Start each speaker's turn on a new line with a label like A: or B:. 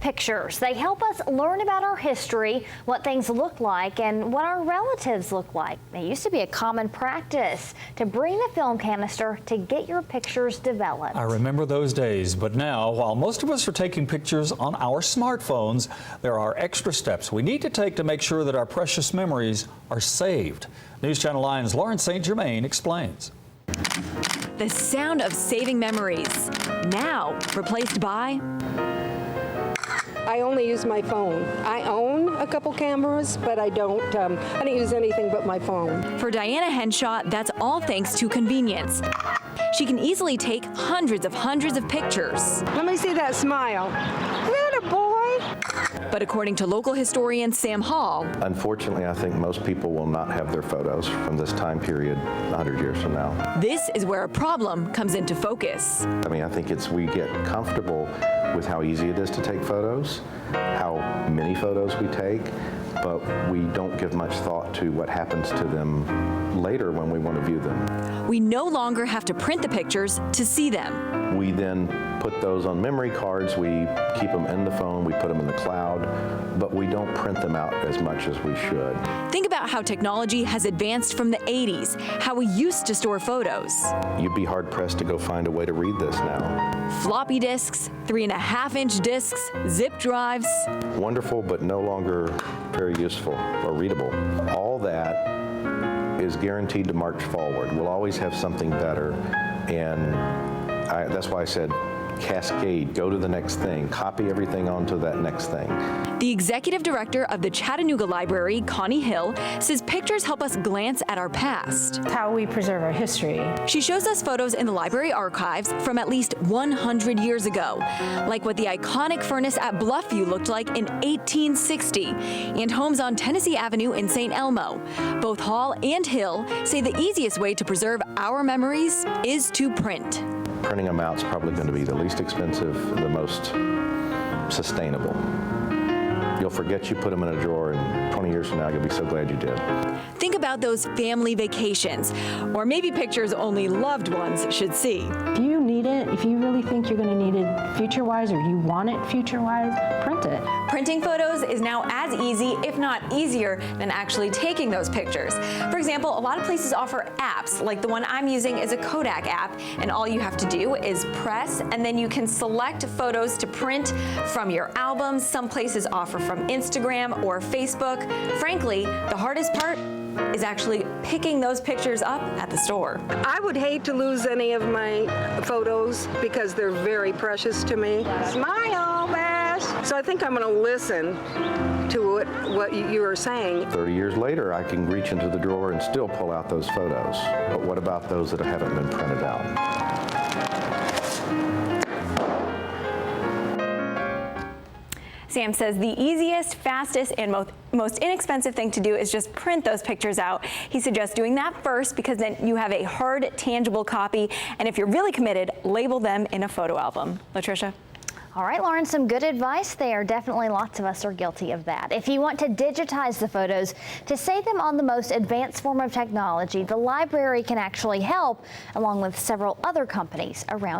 A: Pictures. They help us learn about our history, what things look like, and what our relatives look like. It used to be a common practice to bring the film canister to get your pictures developed.
B: I remember those days, but now, while most of us are taking pictures on our smartphones, there are extra steps we need to take to make sure that our precious memories are saved. NewsChannel Lions' Lauren St. Germain explains.
C: The sound of saving memories, now replaced by...
D: I only use my phone. I own a couple cameras, but I don't use anything but my phone.
C: For Diana Henshaw, that's all thanks to convenience. She can easily take hundreds of pictures.
D: Let me see that smile. Isn't that a boy?
C: But according to local historian Sam Hall,
E: unfortunately, I think most people will not have their photos from this time period 100 years from now.
C: This is where a problem comes into focus.
E: I mean, I think we get comfortable with how easy it is to take photos, how many photos we take, but we don't give much thought to what happens to them later when we want to view them.
C: We no longer have to print the pictures to see them.
E: We then put those on memory cards, we keep them in the phone, we put them in the cloud, but we don't print them out as much as we should.
C: Think about how technology has advanced from the 80s, how we used to store photos.
E: You'd be hard-pressed to go find a way to read this now.
C: Floppy disks, 3.5-inch disks, zip drives.
E: Wonderful, but no longer very useful or readable. All that is guaranteed to march forward. We'll always have something better, and that's why I said cascade, go to the next thing, copy everything onto that next thing.
C: The executive director of the Chattanooga Library, Connie Hill, says pictures help us glance at our past.
F: How we preserve our history.
C: She shows us photos in the library archives from at least 100 years ago, like what the iconic furnace at Bluffview looked like in 1860, and homes on Tennessee Avenue in St. Elmo. Both Hall and Hill say the easiest way to preserve our memories is to print.
E: Printing them out is probably going to be the least expensive, the most sustainable. You'll forget you put them in a drawer, and 20 years from now, you'll be so glad you did.
C: Think about those family vacations, or maybe pictures only loved ones should see.
F: If you need it, if you really think you're going to need it future-wise, or you want it future-wise, print it.
G: Printing photos is now as easy, if not easier, than actually taking those pictures. For example, a lot of places offer apps, like the one I'm using is a Kodak app, and all you have to do is press, and then you can select photos to print from your albums. Some places offer from Instagram or Facebook. Frankly, the hardest part is actually picking those pictures up at the store.
D: I would hate to lose any of my photos because they're very precious to me. Smile, Bash! So I think I'm going to listen to what you are saying.
E: 30 years later, I can reach into the drawer and still pull out those photos. But what about those that haven't been printed out?
G: Sam says the easiest, fastest, and most inexpensive thing to do is just print those pictures out. He suggests doing that first because then you have a hard, tangible copy, and if you're really committed, label them in a photo album. Latricia?
A: All right, Lauren, some good advice there. Definitely lots of us are guilty of that. If you want to digitize the photos to save them on the most advanced form of technology, the library can actually help, along with several other companies around